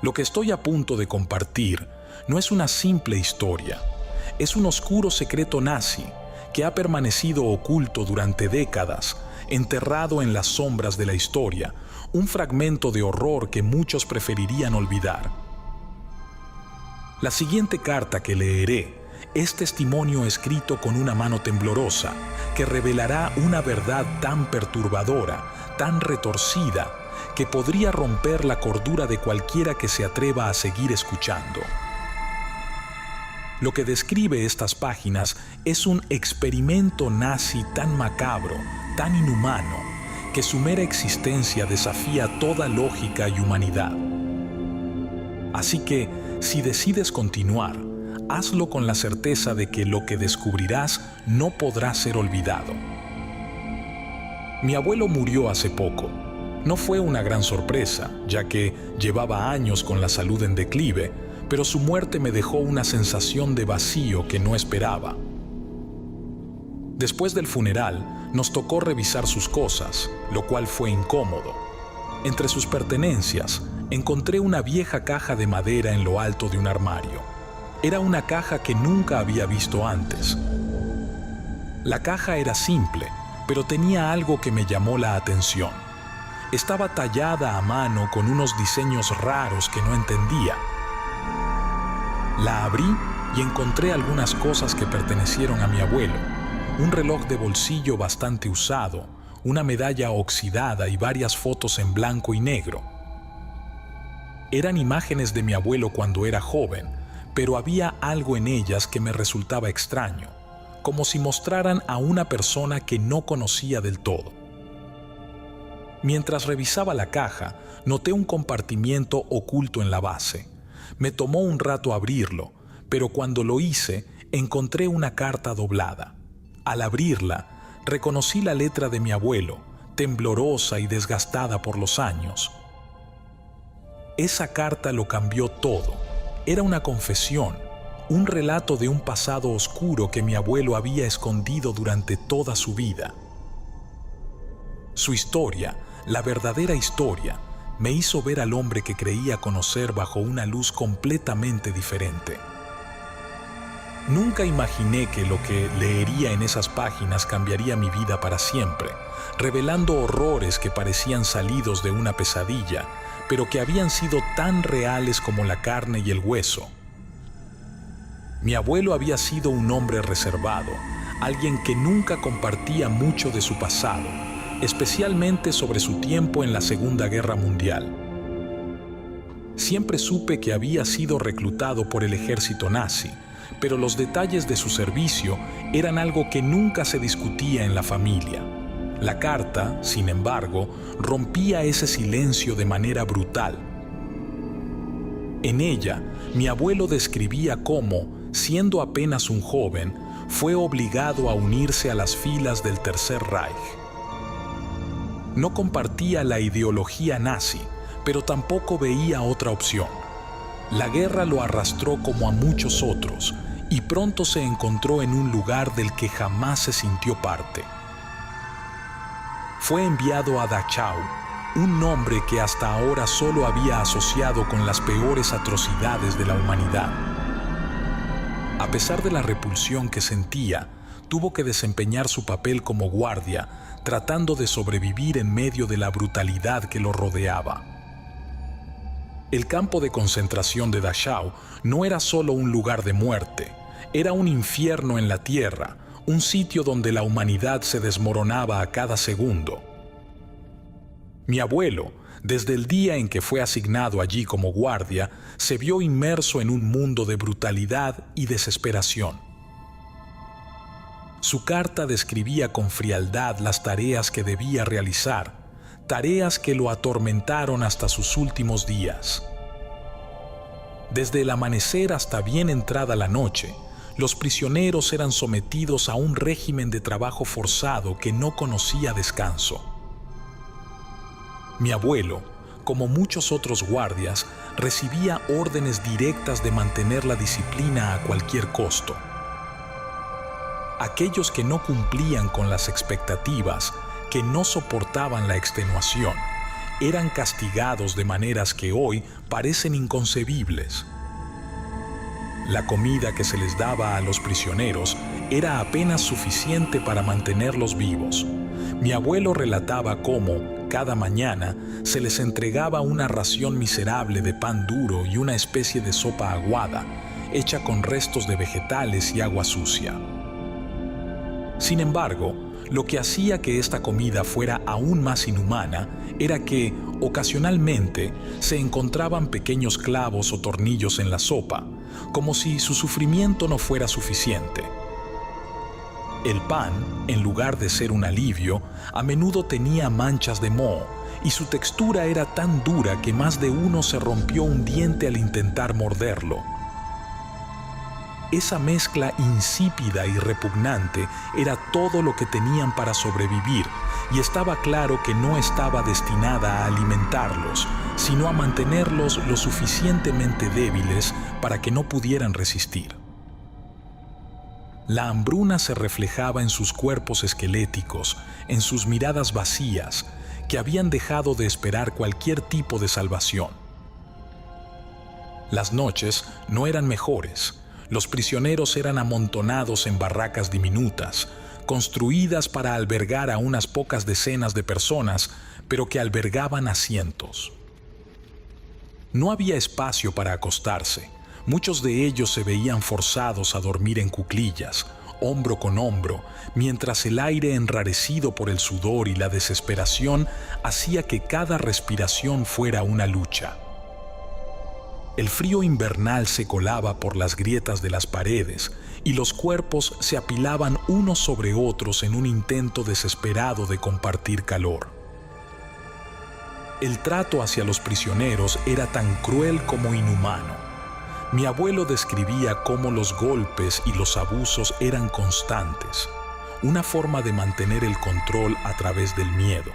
Lo que estoy a punto de compartir no es una simple historia, es un oscuro secreto nazi que ha permanecido oculto durante décadas, enterrado en las sombras de la historia, un fragmento de horror que muchos preferirían olvidar. La siguiente carta que leeré es testimonio escrito con una mano temblorosa que revelará una verdad tan perturbadora, tan retorcida, que podría romper la cordura de cualquiera que se atreva a seguir escuchando. Lo que describe estas páginas es un experimento nazi tan macabro, tan inhumano, que su mera existencia desafía toda lógica y humanidad. Así que, si decides continuar, hazlo con la certeza de que lo que descubrirás no podrá ser olvidado. Mi abuelo murió hace poco. No fue una gran sorpresa, ya que llevaba años con la salud en declive, pero su muerte me dejó una sensación de vacío que no esperaba. Después del funeral, nos tocó revisar sus cosas, lo cual fue incómodo. Entre sus pertenencias, encontré una vieja caja de madera en lo alto de un armario. Era una caja que nunca había visto antes. La caja era simple, pero tenía algo que me llamó la atención. Estaba tallada a mano con unos diseños raros que no entendía. La abrí y encontré algunas cosas que pertenecieron a mi abuelo. Un reloj de bolsillo bastante usado, una medalla oxidada y varias fotos en blanco y negro. Eran imágenes de mi abuelo cuando era joven, pero había algo en ellas que me resultaba extraño, como si mostraran a una persona que no conocía del todo. Mientras revisaba la caja, noté un compartimiento oculto en la base. Me tomó un rato abrirlo, pero cuando lo hice, encontré una carta doblada. Al abrirla, reconocí la letra de mi abuelo, temblorosa y desgastada por los años. Esa carta lo cambió todo. Era una confesión, un relato de un pasado oscuro que mi abuelo había escondido durante toda su vida. Su historia, la verdadera historia, me hizo ver al hombre que creía conocer bajo una luz completamente diferente. Nunca imaginé que lo que leería en esas páginas cambiaría mi vida para siempre, revelando horrores que parecían salidos de una pesadilla, pero que habían sido tan reales como la carne y el hueso. Mi abuelo había sido un hombre reservado, alguien que nunca compartía mucho de su pasado, especialmente sobre su tiempo en la Segunda Guerra Mundial. Siempre supe que había sido reclutado por el ejército nazi, pero los detalles de su servicio eran algo que nunca se discutía en la familia. La carta, sin embargo, rompía ese silencio de manera brutal. En ella, mi abuelo describía cómo, siendo apenas un joven, fue obligado a unirse a las filas del Tercer Reich. No compartía la ideología nazi, pero tampoco veía otra opción. La guerra lo arrastró como a muchos otros, y pronto se encontró en un lugar del que jamás se sintió parte. Fue enviado a Dachau, un nombre que hasta ahora solo había asociado con las peores atrocidades de la humanidad. A pesar de la repulsión que sentía, tuvo que desempeñar su papel como guardia, tratando de sobrevivir en medio de la brutalidad que lo rodeaba. El campo de concentración de Dachau no era solo un lugar de muerte, era un infierno en la tierra, un sitio donde la humanidad se desmoronaba a cada segundo. Mi abuelo, desde el día en que fue asignado allí como guardia, se vio inmerso en un mundo de brutalidad y desesperación. Su carta describía con frialdad las tareas que debía realizar, tareas que lo atormentaron hasta sus últimos días. Desde el amanecer hasta bien entrada la noche, los prisioneros eran sometidos a un régimen de trabajo forzado que no conocía descanso. Mi abuelo, como muchos otros guardias, recibía órdenes directas de mantener la disciplina a cualquier costo. Aquellos que no cumplían con las expectativas, que no soportaban la extenuación, eran castigados de maneras que hoy parecen inconcebibles. La comida que se les daba a los prisioneros era apenas suficiente para mantenerlos vivos. Mi abuelo relataba cómo, cada mañana, se les entregaba una ración miserable de pan duro y una especie de sopa aguada, hecha con restos de vegetales y agua sucia. Sin embargo, lo que hacía que esta comida fuera aún más inhumana era que, ocasionalmente, se encontraban pequeños clavos o tornillos en la sopa, como si su sufrimiento no fuera suficiente. El pan, en lugar de ser un alivio, a menudo tenía manchas de moho, y su textura era tan dura que más de uno se rompió un diente al intentar morderlo. Esa mezcla insípida y repugnante era todo lo que tenían para sobrevivir, y estaba claro que no estaba destinada a alimentarlos, sino a mantenerlos lo suficientemente débiles para que no pudieran resistir. La hambruna se reflejaba en sus cuerpos esqueléticos, en sus miradas vacías, que habían dejado de esperar cualquier tipo de salvación. Las noches no eran mejores. Los prisioneros eran amontonados en barracas diminutas, construidas para albergar a unas pocas decenas de personas, pero que albergaban a cientos. No había espacio para acostarse. Muchos de ellos se veían forzados a dormir en cuclillas, hombro con hombro, mientras el aire enrarecido por el sudor y la desesperación hacía que cada respiración fuera una lucha. El frío invernal se colaba por las grietas de las paredes y los cuerpos se apilaban unos sobre otros en un intento desesperado de compartir calor. El trato hacia los prisioneros era tan cruel como inhumano. Mi abuelo describía cómo los golpes y los abusos eran constantes, una forma de mantener el control a través del miedo.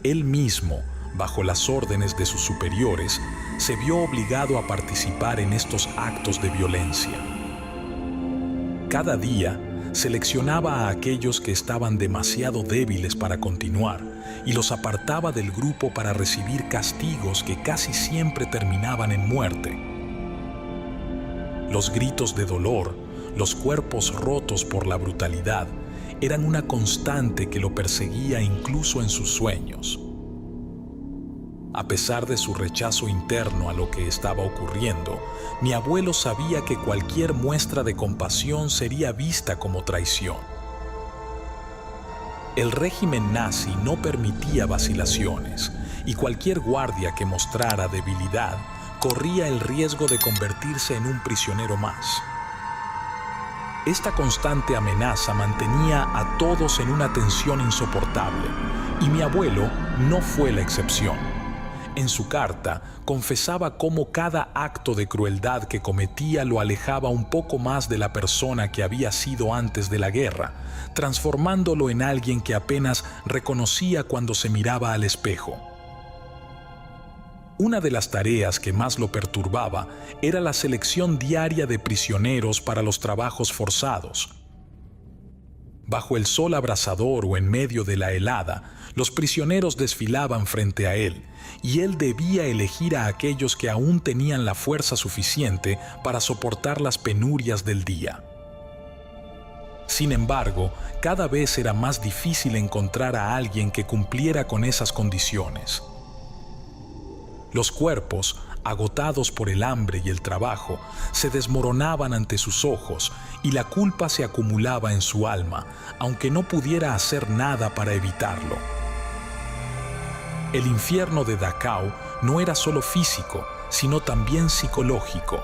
Él mismo, bajo las órdenes de sus superiores, se vio obligado a participar en estos actos de violencia. Cada día seleccionaba a aquellos que estaban demasiado débiles para continuar y los apartaba del grupo para recibir castigos que casi siempre terminaban en muerte. Los gritos de dolor, los cuerpos rotos por la brutalidad, eran una constante que lo perseguía incluso en sus sueños. A pesar de su rechazo interno a lo que estaba ocurriendo, mi abuelo sabía que cualquier muestra de compasión sería vista como traición. El régimen nazi no permitía vacilaciones, y cualquier guardia que mostrara debilidad corría el riesgo de convertirse en un prisionero más. Esta constante amenaza mantenía a todos en una tensión insoportable, y mi abuelo no fue la excepción. En su carta, confesaba cómo cada acto de crueldad que cometía lo alejaba un poco más de la persona que había sido antes de la guerra, transformándolo en alguien que apenas reconocía cuando se miraba al espejo. Una de las tareas que más lo perturbaba era la selección diaria de prisioneros para los trabajos forzados. Bajo el sol abrasador o en medio de la helada, los prisioneros desfilaban frente a él, y él debía elegir a aquellos que aún tenían la fuerza suficiente para soportar las penurias del día. Sin embargo, cada vez era más difícil encontrar a alguien que cumpliera con esas condiciones. Los cuerpos, agotados por el hambre y el trabajo, se desmoronaban ante sus ojos y la culpa se acumulaba en su alma, aunque no pudiera hacer nada para evitarlo. El infierno de Dachau no era solo físico, sino también psicológico.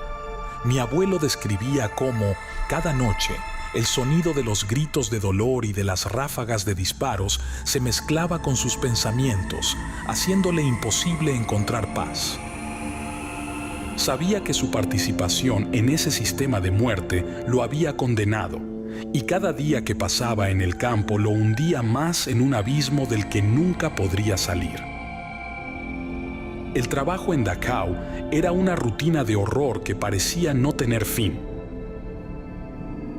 Mi abuelo describía cómo, cada noche, el sonido de los gritos de dolor y de las ráfagas de disparos se mezclaba con sus pensamientos, haciéndole imposible encontrar paz. Sabía que su participación en ese sistema de muerte lo había condenado, y cada día que pasaba en el campo lo hundía más en un abismo del que nunca podría salir. El trabajo en Dachau era una rutina de horror que parecía no tener fin.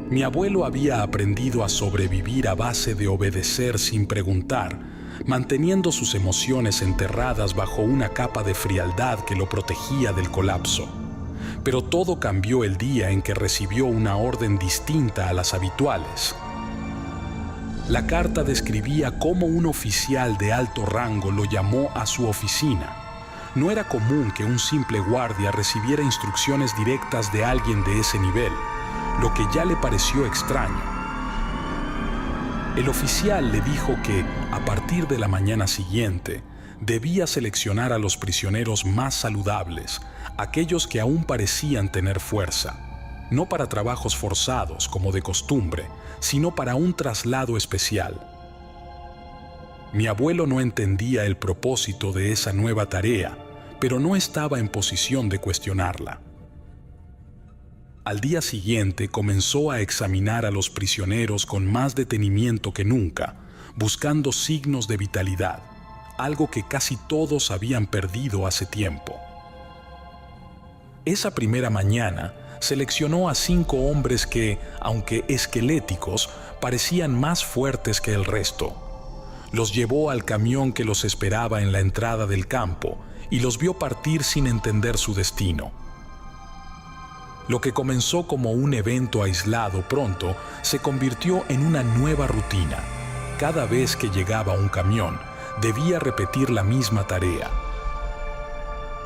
Mi abuelo había aprendido a sobrevivir a base de obedecer sin preguntar, manteniendo sus emociones enterradas bajo una capa de frialdad que lo protegía del colapso. Pero todo cambió el día en que recibió una orden distinta a las habituales. La carta describía cómo un oficial de alto rango lo llamó a su oficina. No era común que un simple guardia recibiera instrucciones directas de alguien de ese nivel, lo que ya le pareció extraño. El oficial le dijo que, a partir de la mañana siguiente, debía seleccionar a los prisioneros más saludables, aquellos que aún parecían tener fuerza, no para trabajos forzados como de costumbre, sino para un traslado especial. Mi abuelo no entendía el propósito de esa nueva tarea, pero no estaba en posición de cuestionarla. Al día siguiente comenzó a examinar a los prisioneros con más detenimiento que nunca, buscando signos de vitalidad, algo que casi todos habían perdido hace tiempo. Esa primera mañana seleccionó a 5 hombres que, aunque esqueléticos, parecían más fuertes que el resto. Los llevó al camión que los esperaba en la entrada del campo y los vio partir sin entender su destino. Lo que comenzó como un evento aislado pronto se convirtió en una nueva rutina. Cada vez que llegaba un camión, debía repetir la misma tarea.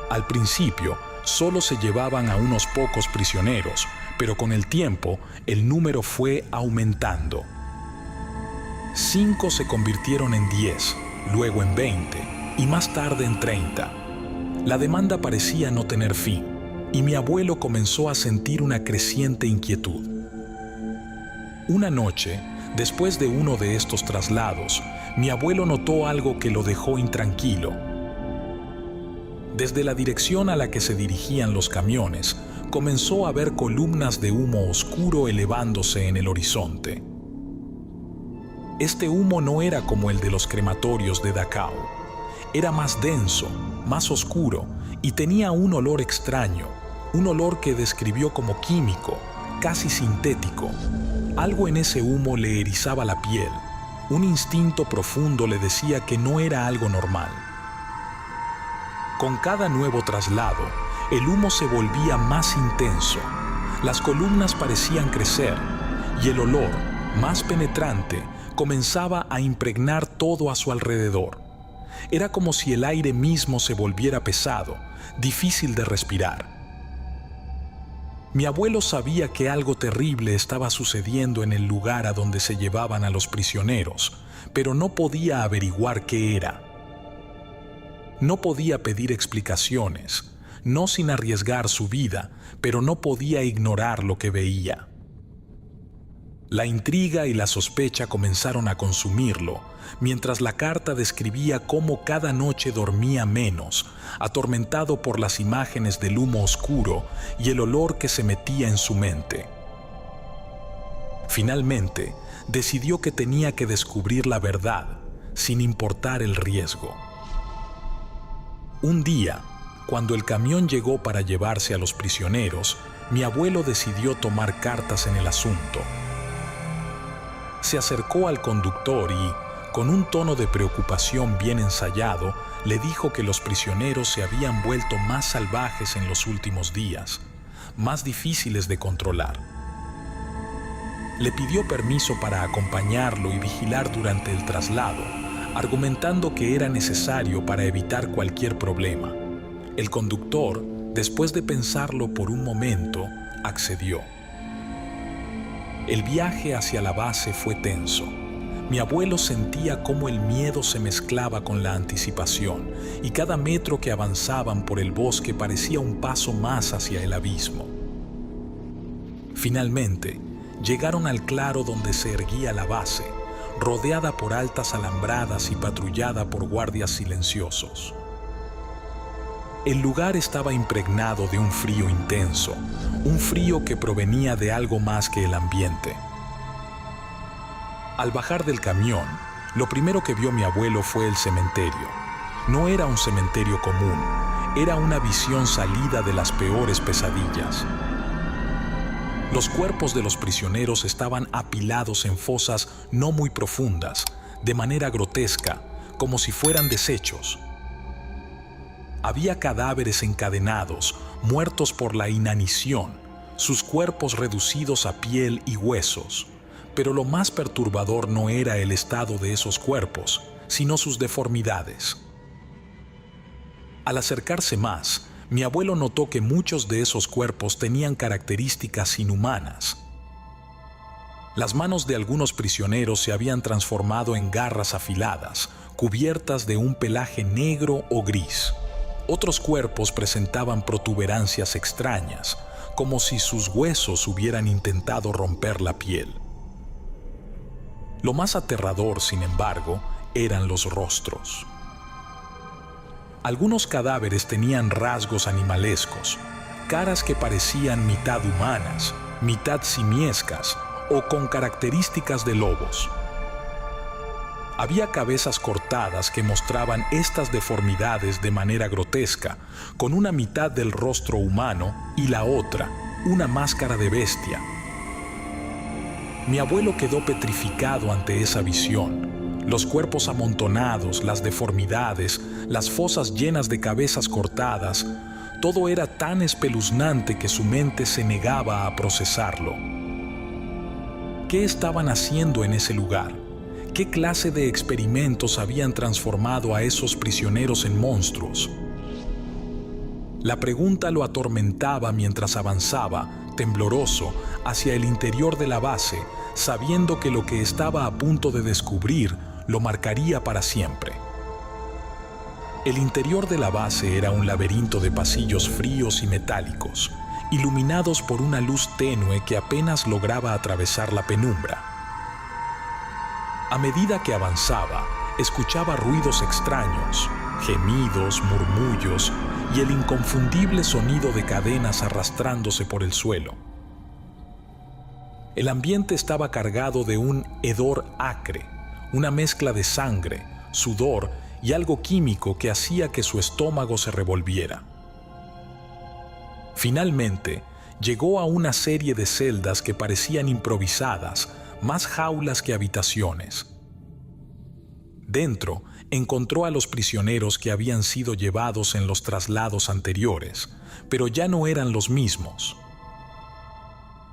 Al principio, solo se llevaban a unos pocos prisioneros, pero con el tiempo el número fue aumentando. 5 se convirtieron en 10, luego en 20 y más tarde en 30. La demanda parecía no tener fin, y mi abuelo comenzó a sentir una creciente inquietud. Una noche, después de uno de estos traslados, mi abuelo notó algo que lo dejó intranquilo. Desde la dirección a la que se dirigían los camiones, comenzó a ver columnas de humo oscuro elevándose en el horizonte. Este humo no era como el de los crematorios de Dachau. Era más denso, más oscuro y tenía un olor extraño, un olor que describió como químico, casi sintético. Algo en ese humo le erizaba la piel. Un instinto profundo le decía que no era algo normal. Con cada nuevo traslado, el humo se volvía más intenso. Las columnas parecían crecer y el olor, más penetrante, comenzaba a impregnar todo a su alrededor. Era como si el aire mismo se volviera pesado, difícil de respirar. Mi abuelo sabía que algo terrible estaba sucediendo en el lugar a donde se llevaban a los prisioneros, pero no podía averiguar qué era. No podía pedir explicaciones, no sin arriesgar su vida, pero no podía ignorar lo que veía. La intriga y la sospecha comenzaron a consumirlo, mientras la carta describía cómo cada noche dormía menos, atormentado por las imágenes del humo oscuro y el olor que se metía en su mente. Finalmente, decidió que tenía que descubrir la verdad, sin importar el riesgo. Un día, cuando el camión llegó para llevarse a los prisioneros, mi abuelo decidió tomar cartas en el asunto. Se acercó al conductor y, con un tono de preocupación bien ensayado, le dijo que los prisioneros se habían vuelto más salvajes en los últimos días, más difíciles de controlar. Le pidió permiso para acompañarlo y vigilar durante el traslado, argumentando que era necesario para evitar cualquier problema. El conductor, después de pensarlo por un momento, accedió. El viaje hacia la base fue tenso. Mi abuelo sentía cómo el miedo se mezclaba con la anticipación y cada metro que avanzaban por el bosque parecía un paso más hacia el abismo. Finalmente, llegaron al claro donde se erguía la base, rodeada por altas alambradas y patrullada por guardias silenciosos. El lugar estaba impregnado de un frío intenso, un frío que provenía de algo más que el ambiente. Al bajar del camión, lo primero que vio mi abuelo fue el cementerio. No era un cementerio común, era una visión salida de las peores pesadillas. Los cuerpos de los prisioneros estaban apilados en fosas no muy profundas, de manera grotesca, como si fueran desechos. Había cadáveres encadenados, muertos por la inanición, sus cuerpos reducidos a piel y huesos. Pero lo más perturbador no era el estado de esos cuerpos, sino sus deformidades. Al acercarse más, mi abuelo notó que muchos de esos cuerpos tenían características inhumanas. Las manos de algunos prisioneros se habían transformado en garras afiladas, cubiertas de un pelaje negro o gris. Otros cuerpos presentaban protuberancias extrañas, como si sus huesos hubieran intentado romper la piel. Lo más aterrador, sin embargo, eran los rostros. Algunos cadáveres tenían rasgos animalescos, caras que parecían mitad humanas, mitad simiescas o con características de lobos. Había cabezas cortadas que mostraban estas deformidades de manera grotesca, con una mitad del rostro humano y la otra, una máscara de bestia. Mi abuelo quedó petrificado ante esa visión. Los cuerpos amontonados, las deformidades, las fosas llenas de cabezas cortadas, todo era tan espeluznante que su mente se negaba a procesarlo. ¿Qué estaban haciendo en ese lugar? ¿Qué clase de experimentos habían transformado a esos prisioneros en monstruos? La pregunta lo atormentaba mientras avanzaba, tembloroso, hacia el interior de la base, sabiendo que lo que estaba a punto de descubrir lo marcaría para siempre. El interior de la base era un laberinto de pasillos fríos y metálicos, iluminados por una luz tenue que apenas lograba atravesar la penumbra. A medida que avanzaba, escuchaba ruidos extraños, gemidos, murmullos y el inconfundible sonido de cadenas arrastrándose por el suelo. El ambiente estaba cargado de un hedor acre, una mezcla de sangre, sudor y algo químico que hacía que su estómago se revolviera. Finalmente, llegó a una serie de celdas que parecían improvisadas, más jaulas que habitaciones. Dentro, encontró a los prisioneros que habían sido llevados en los traslados anteriores, pero ya no eran los mismos.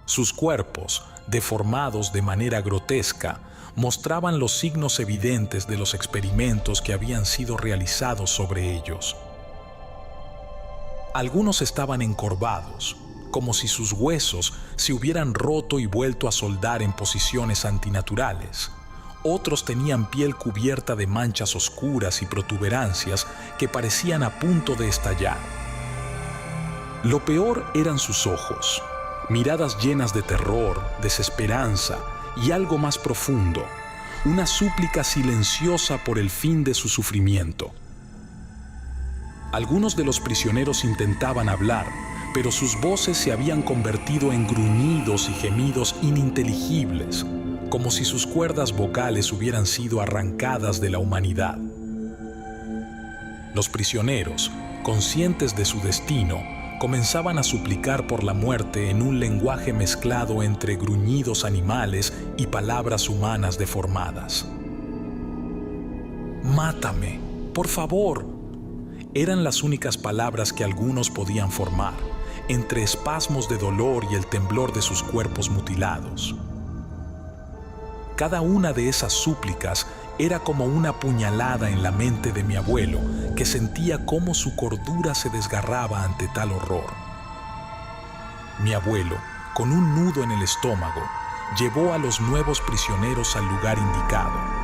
Sus cuerpos, deformados de manera grotesca, mostraban los signos evidentes de los experimentos que habían sido realizados sobre ellos. Algunos estaban encorvados, como si sus huesos se hubieran roto y vuelto a soldar en posiciones antinaturales. Otros tenían piel cubierta de manchas oscuras y protuberancias que parecían a punto de estallar. Lo peor eran sus ojos, miradas llenas de terror, desesperanza y algo más profundo, una súplica silenciosa por el fin de su sufrimiento. Algunos de los prisioneros intentaban hablar, pero sus voces se habían convertido en gruñidos y gemidos ininteligibles, como si sus cuerdas vocales hubieran sido arrancadas de la humanidad. Los prisioneros, conscientes de su destino, comenzaban a suplicar por la muerte en un lenguaje mezclado entre gruñidos animales y palabras humanas deformadas. «Mátame, por favor», eran las únicas palabras que algunos podían formar, entre espasmos de dolor y el temblor de sus cuerpos mutilados. Cada una de esas súplicas era como una puñalada en la mente de mi abuelo, que sentía cómo su cordura se desgarraba ante tal horror. Mi abuelo, con un nudo en el estómago, llevó a los nuevos prisioneros al lugar indicado.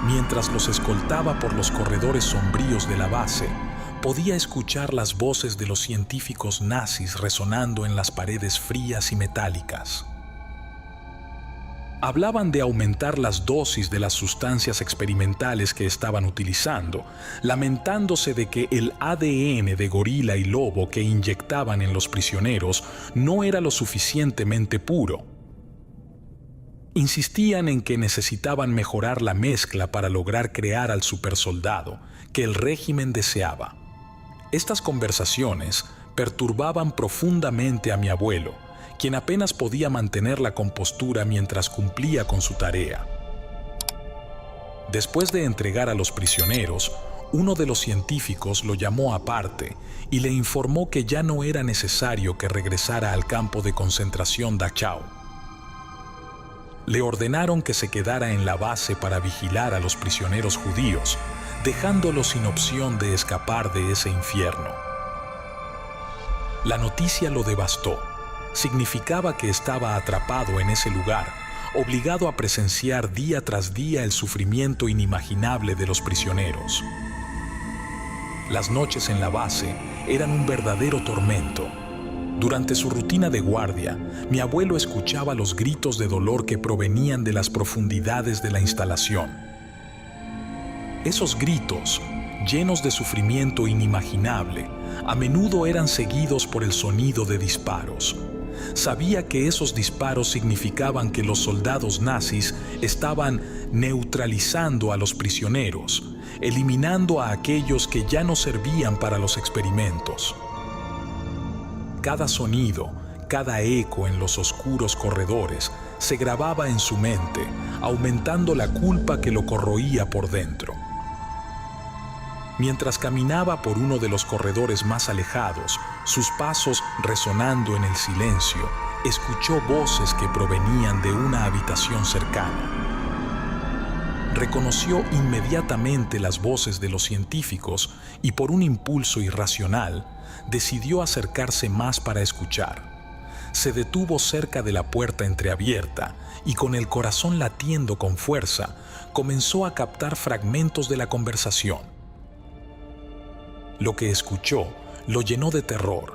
Mientras los escoltaba por los corredores sombríos de la base, podía escuchar las voces de los científicos nazis resonando en las paredes frías y metálicas. Hablaban de aumentar las dosis de las sustancias experimentales que estaban utilizando, lamentándose de que el ADN de gorila y lobo que inyectaban en los prisioneros no era lo suficientemente puro. Insistían en que necesitaban mejorar la mezcla para lograr crear al supersoldado que el régimen deseaba. Estas conversaciones perturbaban profundamente a mi abuelo, quien apenas podía mantener la compostura mientras cumplía con su tarea. Después de entregar a los prisioneros, uno de los científicos lo llamó aparte y le informó que ya no era necesario que regresara al campo de concentración Dachau. Le ordenaron que se quedara en la base para vigilar a los prisioneros judíos, dejándolos sin opción de escapar de ese infierno. La noticia lo devastó. Significaba que estaba atrapado en ese lugar, obligado a presenciar día tras día el sufrimiento inimaginable de los prisioneros. Las noches en la base eran un verdadero tormento. Durante su rutina de guardia, mi abuelo escuchaba los gritos de dolor que provenían de las profundidades de la instalación. Esos gritos, llenos de sufrimiento inimaginable, a menudo eran seguidos por el sonido de disparos. Sabía que esos disparos significaban que los soldados nazis estaban neutralizando a los prisioneros, eliminando a aquellos que ya no servían para los experimentos. Cada sonido, cada eco en los oscuros corredores se grababa en su mente, aumentando la culpa que lo corroía por dentro. Mientras caminaba por uno de los corredores más alejados, sus pasos resonando en el silencio, escuchó voces que provenían de una habitación cercana. Reconoció inmediatamente las voces de los científicos y por un impulso irracional, decidió acercarse más para escuchar. Se detuvo cerca de la puerta entreabierta y con el corazón latiendo con fuerza, comenzó a captar fragmentos de la conversación. Lo que escuchó lo llenó de terror.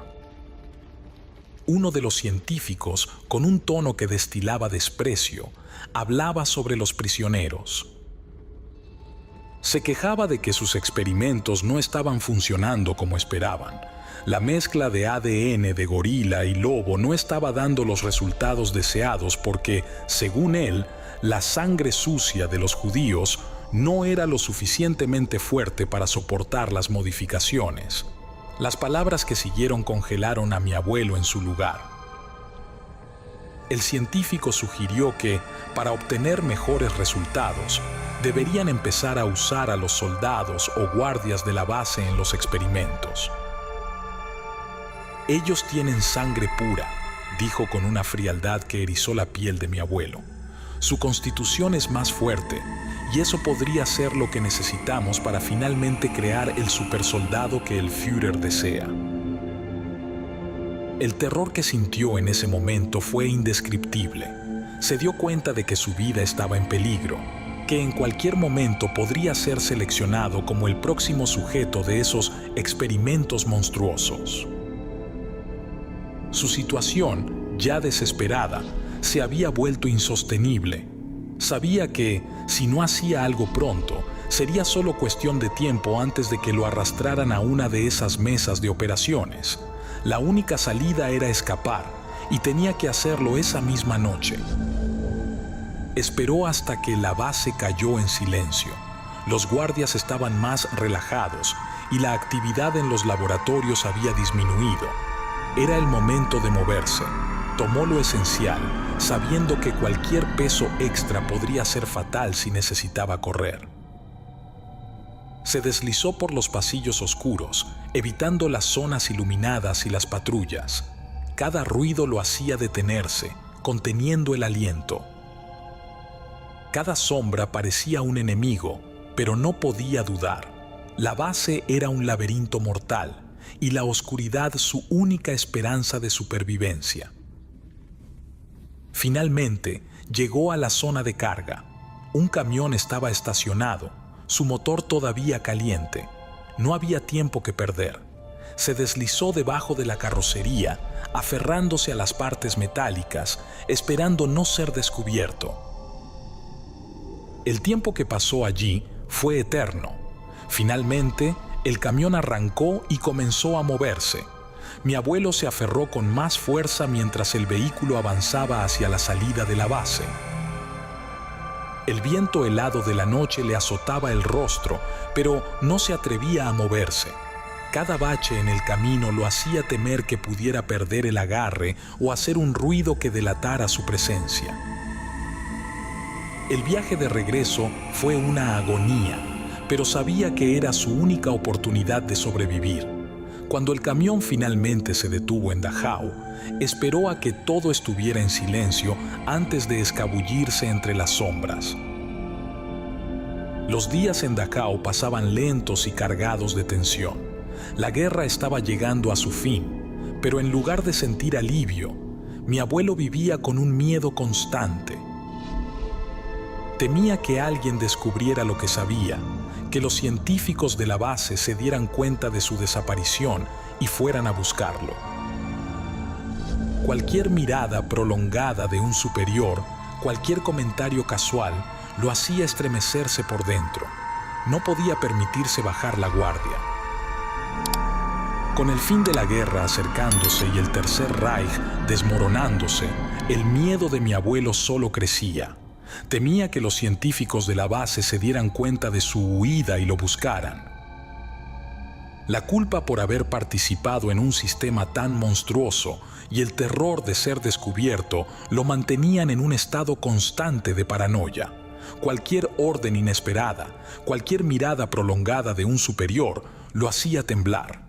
Uno de los científicos, con un tono que destilaba desprecio, hablaba sobre los prisioneros. Se quejaba de que sus experimentos no estaban funcionando como esperaban. La mezcla de ADN de gorila y lobo no estaba dando los resultados deseados porque, según él, la sangre sucia de los judíos no era lo suficientemente fuerte para soportar las modificaciones. Las palabras que siguieron congelaron a mi abuelo en su lugar. El científico sugirió que, para obtener mejores resultados, deberían empezar a usar a los soldados o guardias de la base en los experimentos. Ellos tienen sangre pura, dijo con una frialdad que erizó la piel de mi abuelo. Su constitución es más fuerte, y eso podría ser lo que necesitamos para finalmente crear el supersoldado que el Führer desea. El terror que sintió en ese momento fue indescriptible. Se dio cuenta de que su vida estaba en peligro, que en cualquier momento podría ser seleccionado como el próximo sujeto de esos experimentos monstruosos. Su situación, ya desesperada, se había vuelto insostenible. Sabía que, si no hacía algo pronto, sería solo cuestión de tiempo antes de que lo arrastraran a una de esas mesas de operaciones. La única salida era escapar, y tenía que hacerlo esa misma noche. Esperó hasta que la base cayó en silencio. Los guardias estaban más relajados, y la actividad en los laboratorios había disminuido. Era el momento de moverse. Tomó lo esencial, sabiendo que cualquier peso extra podría ser fatal si necesitaba correr. Se deslizó por los pasillos oscuros, evitando las zonas iluminadas y las patrullas. Cada ruido lo hacía detenerse, conteniendo el aliento. Cada sombra parecía un enemigo, pero no podía dudar. La base era un laberinto mortal, y la oscuridad su única esperanza de supervivencia. Finalmente, llegó a la zona de carga. Un camión estaba estacionado, su motor todavía caliente. No había tiempo que perder. Se deslizó debajo de la carrocería, aferrándose a las partes metálicas, esperando no ser descubierto. El tiempo que pasó allí fue eterno. Finalmente, el camión arrancó y comenzó a moverse. Mi abuelo se aferró con más fuerza mientras el vehículo avanzaba hacia la salida de la base. El viento helado de la noche le azotaba el rostro, pero no se atrevía a moverse. Cada bache en el camino lo hacía temer que pudiera perder el agarre o hacer un ruido que delatara su presencia. El viaje de regreso fue una agonía, pero sabía que era su única oportunidad de sobrevivir. Cuando el camión finalmente se detuvo en Dachau, esperó a que todo estuviera en silencio antes de escabullirse entre las sombras. Los días en Dachau pasaban lentos y cargados de tensión. La guerra estaba llegando a su fin, pero en lugar de sentir alivio, mi abuelo vivía con un miedo constante. Temía que alguien descubriera lo que sabía, que los científicos de la base se dieran cuenta de su desaparición y fueran a buscarlo. Cualquier mirada prolongada de un superior, cualquier comentario casual, lo hacía estremecerse por dentro. No podía permitirse bajar la guardia. Con el fin de la guerra acercándose y el Tercer Reich desmoronándose, el miedo de mi abuelo solo crecía. Temía que los científicos de la base se dieran cuenta de su huida y lo buscaran. La culpa por haber participado en un sistema tan monstruoso y el terror de ser descubierto lo mantenían en un estado constante de paranoia. Cualquier orden inesperada, cualquier mirada prolongada de un superior lo hacía temblar.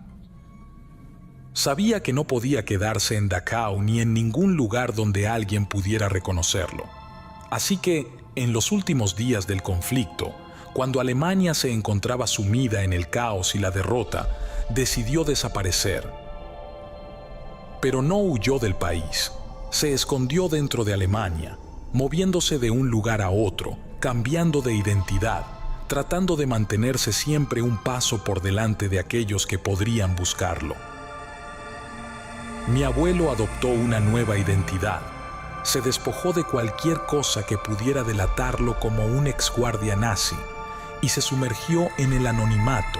Sabía que no podía quedarse en Dachau ni en ningún lugar donde alguien pudiera reconocerlo. Así que, en los últimos días del conflicto, cuando Alemania se encontraba sumida en el caos y la derrota, decidió desaparecer. Pero no huyó del país. Se escondió dentro de Alemania, moviéndose de un lugar a otro, cambiando de identidad, tratando de mantenerse siempre un paso por delante de aquellos que podrían buscarlo. Mi abuelo adoptó una nueva identidad. Se despojó de cualquier cosa que pudiera delatarlo como un exguardia nazi y se sumergió en el anonimato,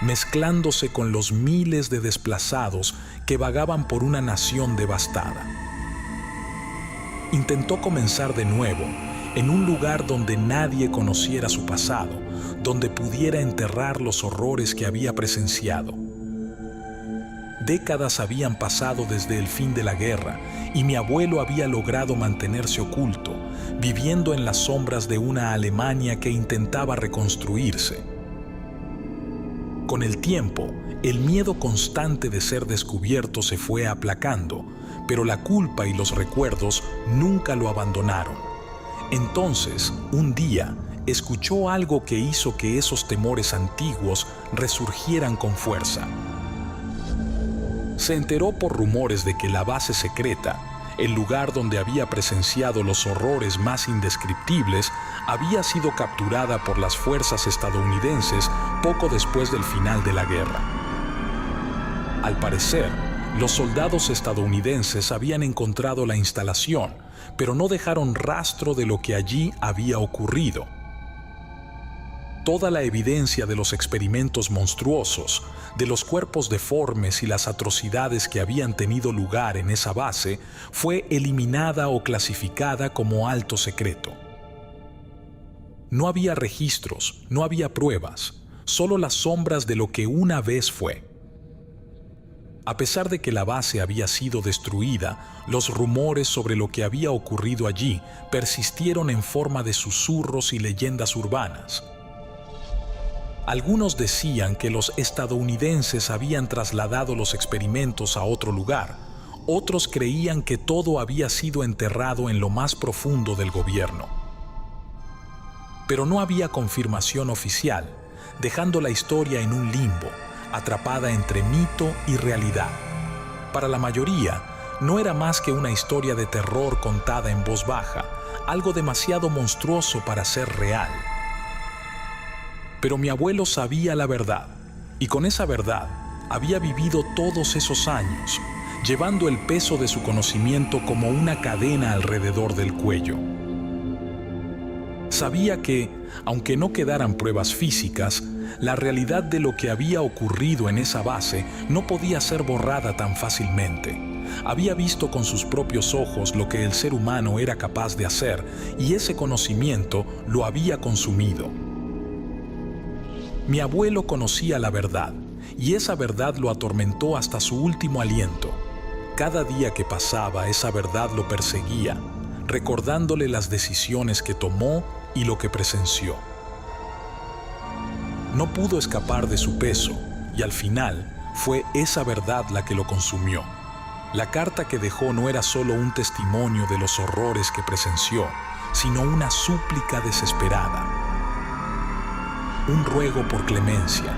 mezclándose con los miles de desplazados que vagaban por una nación devastada. Intentó comenzar de nuevo, en un lugar donde nadie conociera su pasado, donde pudiera enterrar los horrores que había presenciado. Décadas habían pasado desde el fin de la guerra y mi abuelo había logrado mantenerse oculto, viviendo en las sombras de una Alemania que intentaba reconstruirse. Con el tiempo, el miedo constante de ser descubierto se fue aplacando, pero la culpa y los recuerdos nunca lo abandonaron. Entonces, un día, escuchó algo que hizo que esos temores antiguos resurgieran con fuerza. Se enteró por rumores de que la base secreta, el lugar donde había presenciado los horrores más indescriptibles, había sido capturada por las fuerzas estadounidenses poco después del final de la guerra. Al parecer, los soldados estadounidenses habían encontrado la instalación, pero no dejaron rastro de lo que allí había ocurrido. Toda la evidencia de los experimentos monstruosos, de los cuerpos deformes y las atrocidades que habían tenido lugar en esa base fue eliminada o clasificada como alto secreto. No había registros, no había pruebas, solo las sombras de lo que una vez fue. A pesar de que la base había sido destruida, los rumores sobre lo que había ocurrido allí persistieron en forma de susurros y leyendas urbanas. Algunos decían que los estadounidenses habían trasladado los experimentos a otro lugar. Otros creían que todo había sido enterrado en lo más profundo del gobierno. Pero no había confirmación oficial, dejando la historia en un limbo, atrapada entre mito y realidad. Para la mayoría, no era más que una historia de terror contada en voz baja, algo demasiado monstruoso para ser real. Pero mi abuelo sabía la verdad, y con esa verdad había vivido todos esos años, llevando el peso de su conocimiento como una cadena alrededor del cuello. Sabía que, aunque no quedaran pruebas físicas, la realidad de lo que había ocurrido en esa base no podía ser borrada tan fácilmente. Había visto con sus propios ojos lo que el ser humano era capaz de hacer, y ese conocimiento lo había consumido. Mi abuelo conocía la verdad, y esa verdad lo atormentó hasta su último aliento. Cada día que pasaba, esa verdad lo perseguía, recordándole las decisiones que tomó y lo que presenció. No pudo escapar de su peso y al final fue esa verdad la que lo consumió. La carta que dejó no era solo un testimonio de los horrores que presenció, sino una súplica desesperada. Un ruego por clemencia,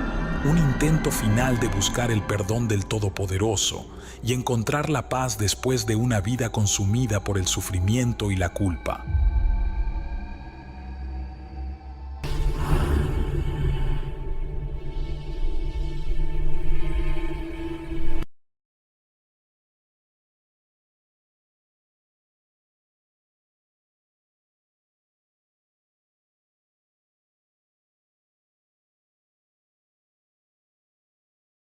un intento final de buscar el perdón del Todopoderoso y encontrar la paz después de una vida consumida por el sufrimiento y la culpa.